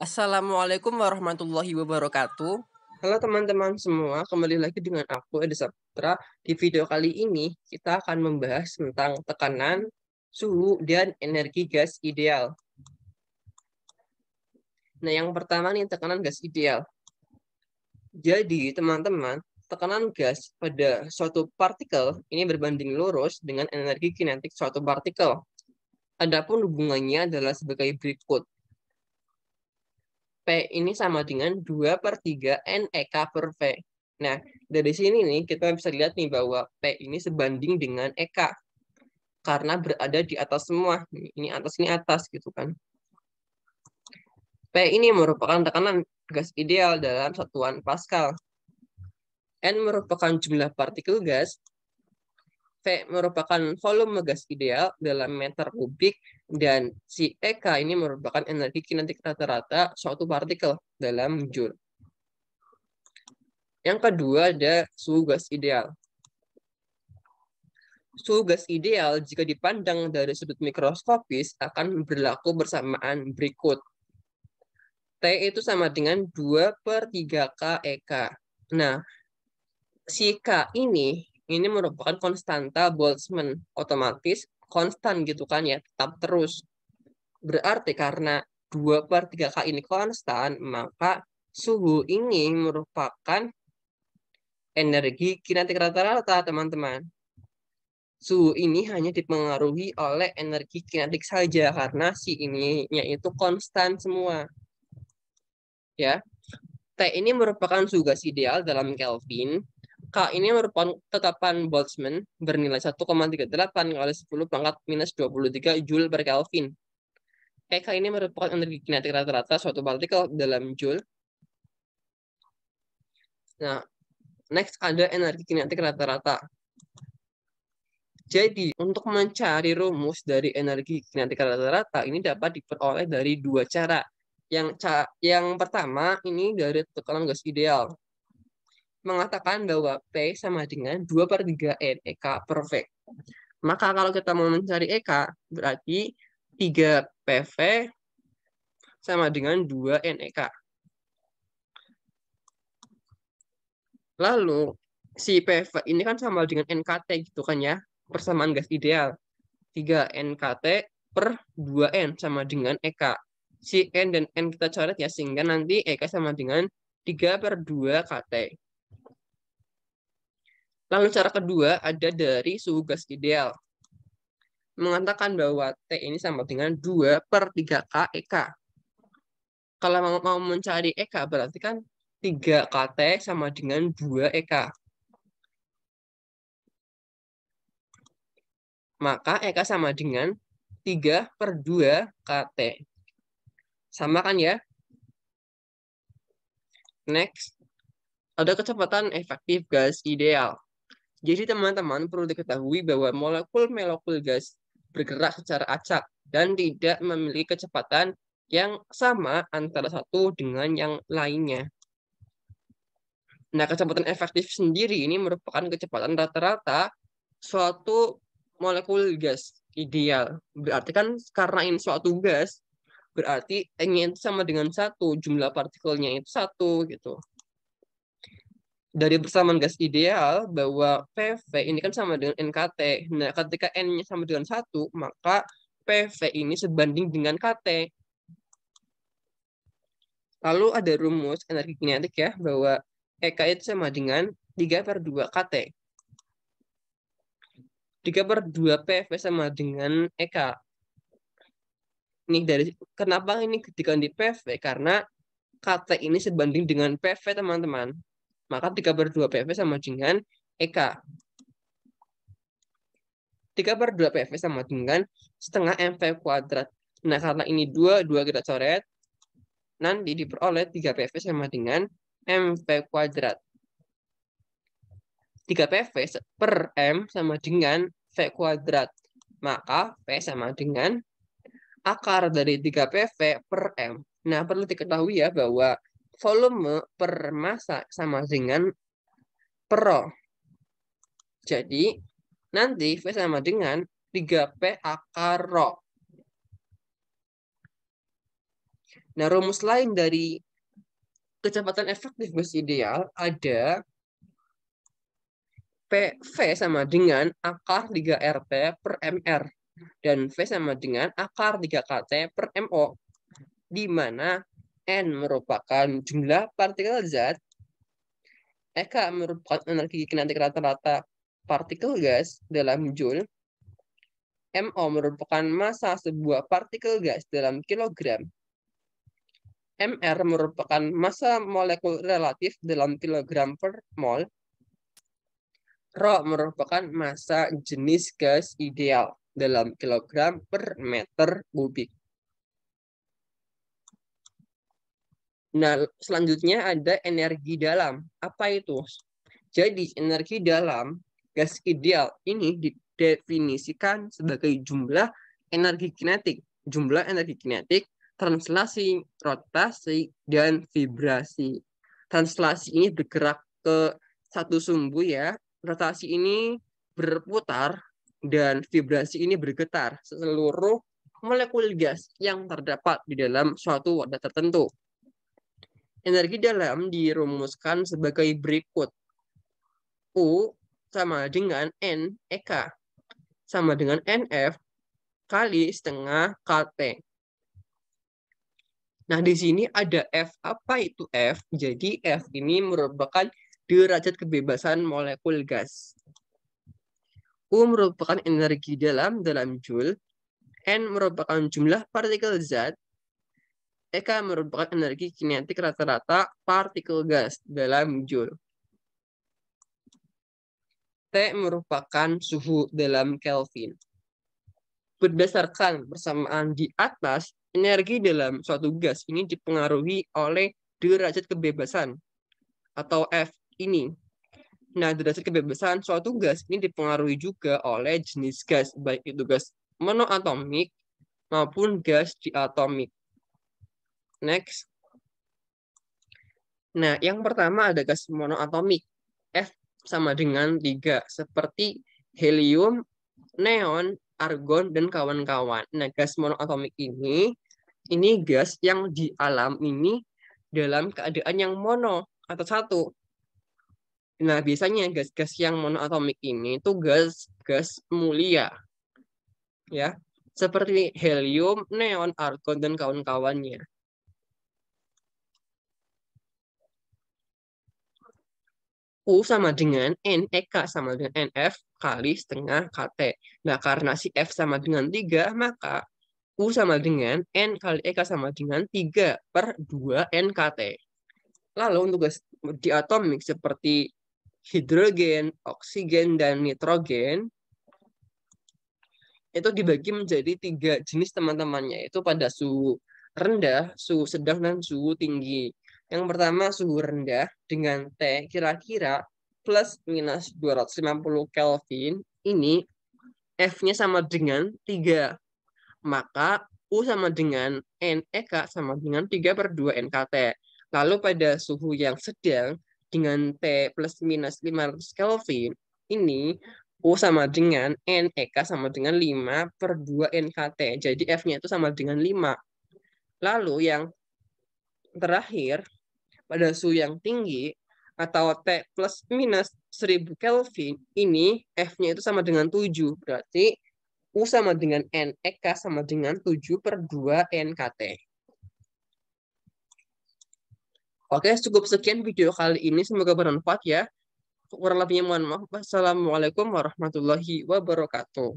Assalamualaikum warahmatullahi wabarakatuh. Halo teman-teman semua, kembali lagi dengan aku Edi Saputra. Di video kali ini kita akan membahas tentang tekanan, suhu, dan energi gas ideal. Nah, yang pertama nih tekanan gas ideal. Jadi teman-teman, tekanan gas pada suatu partikel ini berbanding lurus dengan energi kinetik suatu partikel. Adapun hubungannya adalah sebagai berikut. P ini sama dengan 2/3 NEK per V. Nah, dari sini nih kita bisa lihat nih bahwa P ini sebanding dengan EK. Karena berada di atas semua. Ini atas gitu kan. P ini merupakan tekanan gas ideal dalam satuan Pascal. N merupakan jumlah partikel gas. V merupakan volume gas ideal dalam meter kubik, dan si EK ini merupakan energi kinetik rata-rata suatu partikel dalam joule. Yang kedua ada suhu gas ideal. Suhu gas ideal jika dipandang dari sudut mikroskopis akan berlaku bersamaan berikut. T itu sama dengan 2/3 EK. Nah, si K ini merupakan konstanta Boltzmann, otomatis konstan gitu kan ya, tetap terus. Berarti karena 2/3K ini konstan, maka suhu ini merupakan energi kinetik rata-rata, teman-teman. Suhu ini hanya dipengaruhi oleh energi kinetik saja karena si ininya itu konstan semua. Ya. T ini merupakan suhu gas ideal dalam Kelvin. K ini merupakan tetapan Boltzmann bernilai 1,38 kali 10 pangkat minus 23 Joule per Kelvin. K ini merupakan energi kinetik rata-rata suatu partikel dalam Joule. Nah, next ada energi kinetik rata-rata. Jadi, untuk mencari rumus dari energi kinetik rata-rata ini dapat diperoleh dari dua cara. Yang pertama ini dari tekanan gas ideal. Mengatakan bahwa P sama dengan 2/3 NEK per V. Maka kalau kita mau mencari EK, berarti 3 PV sama dengan 2 NEK. Lalu, si PV ini kan sama dengan NKT gitu kan ya, persamaan gas ideal. 3 NKT per 2N sama dengan EK. Si N dan N kita coret ya, sehingga nanti EK sama dengan 3/2 KT. Lalu cara kedua ada dari suhu gas ideal. Mengatakan bahwa T ini sama dengan 2/3K EK. Kalau mau mencari EK berarti kan 3 KT sama dengan 2 EK. Maka EK sama dengan 3/2 KT. Sama kan ya? Next, ada kecepatan efektif gas ideal. Jadi teman-teman perlu diketahui bahwa molekul-molekul gas bergerak secara acak dan tidak memiliki kecepatan yang sama antara satu dengan yang lainnya. Nah, kecepatan efektif sendiri ini merupakan kecepatan rata-rata suatu molekul gas ideal. Berarti kan karena ini suatu gas, berarti N-nya itu sama dengan 1, jumlah partikelnya itu 1 gitu. Dari persamaan gas ideal bahwa PV ini kan sama dengan NKT. Nah, ketika N-nya sama dengan 1, maka PV ini sebanding dengan KT. Lalu ada rumus energi kinetik ya, bahwa EK itu sama dengan 3/2 KT. 3/2 PV sama dengan EK. Nih dari kenapa ini diganti PV? Karena KT ini sebanding dengan PV, teman-teman. Maka 3/2 PV sama dengan EK. 3/2 PV sama dengan setengah MV kuadrat. Nah, karena ini 2 kita coret. Nanti diperoleh 3 PV sama dengan MV kuadrat. 3 PV per M sama dengan V kuadrat. Maka V sama dengan akar dari 3 PV per M. Nah, perlu diketahui ya bahwa volume per massa sama dengan per rho. Jadi, nanti V sama dengan 3P akar rho. Nah, rumus lain dari kecepatan efektif gas ideal ada PV sama dengan akar 3RT per MR. Dan V sama dengan akar 3KT per MO. Di mana N merupakan jumlah partikel zat, EK merupakan energi kinetik rata-rata partikel gas dalam Joule, MO merupakan massa sebuah partikel gas dalam kilogram, MR merupakan massa molekul relatif dalam kilogram per mol, Rho merupakan massa jenis gas ideal dalam kilogram per meter kubik. Nah, selanjutnya ada energi dalam. Apa itu? Jadi, energi dalam gas ideal ini didefinisikan sebagai jumlah energi kinetik. Jumlah energi kinetik, translasi, rotasi, dan vibrasi. Translasi ini bergerak ke satu sumbu ya. Rotasi ini berputar dan vibrasi ini bergetar seluruh molekul gas yang terdapat di dalam suatu wadah tertentu. Energi dalam dirumuskan sebagai berikut. U sama dengan N EK sama dengan NF kali setengah KT. Nah, di sini ada F. Apa itu F? Jadi, F ini merupakan derajat kebebasan molekul gas. U merupakan energi dalam Joule. N merupakan jumlah partikel zat. EK merupakan energi kinetik rata-rata partikel gas dalam Joule. T merupakan suhu dalam Kelvin. Berdasarkan persamaan di atas, energi dalam suatu gas ini dipengaruhi oleh derajat kebebasan atau F ini. Nah, derajat kebebasan suatu gas ini dipengaruhi juga oleh jenis gas, baik itu gas monoatomik maupun gas diatomik. Next. Nah, yang pertama ada gas monoatomik. F sama dengan 3, seperti helium, neon, argon, dan kawan-kawan. Nah, gas monoatomik ini gas yang di alam ini dalam keadaan yang mono atau satu. Nah, biasanya gas-gas yang monoatomik ini itu gas mulia. Ya, seperti helium, neon, argon, dan kawan-kawannya. U sama dengan N, EK sama dengan NF kali setengah KT. Nah, karena si F sama dengan 3, maka U sama dengan N kali EK sama dengan 3 per 2 NKT. Lalu untuk gas diatomik seperti hidrogen, oksigen, dan nitrogen, itu dibagi menjadi 3 jenis teman-temannya. Itu pada suhu rendah, suhu sedang, dan suhu tinggi. Yang pertama suhu rendah dengan T kira-kira plus minus 250 Kelvin. Ini F-nya sama dengan 3. Maka U sama dengan N EK sama dengan 3 per 2 NKT. Lalu pada suhu yang sedang dengan T plus minus 500 Kelvin, ini U sama dengan N EK sama dengan 5 per 2 NKT. Jadi F-nya itu sama dengan 5. Lalu yang terakhir, pada suhu yang tinggi atau T plus minus 1000 Kelvin, ini F-nya itu sama dengan 7. Berarti U sama dengan N EK sama dengan 7 per 2 NKT. Oke, cukup sekian video kali ini. Semoga bermanfaat ya. Kurang lebihnya mohon maaf. Wassalamualaikum warahmatullahi wabarakatuh.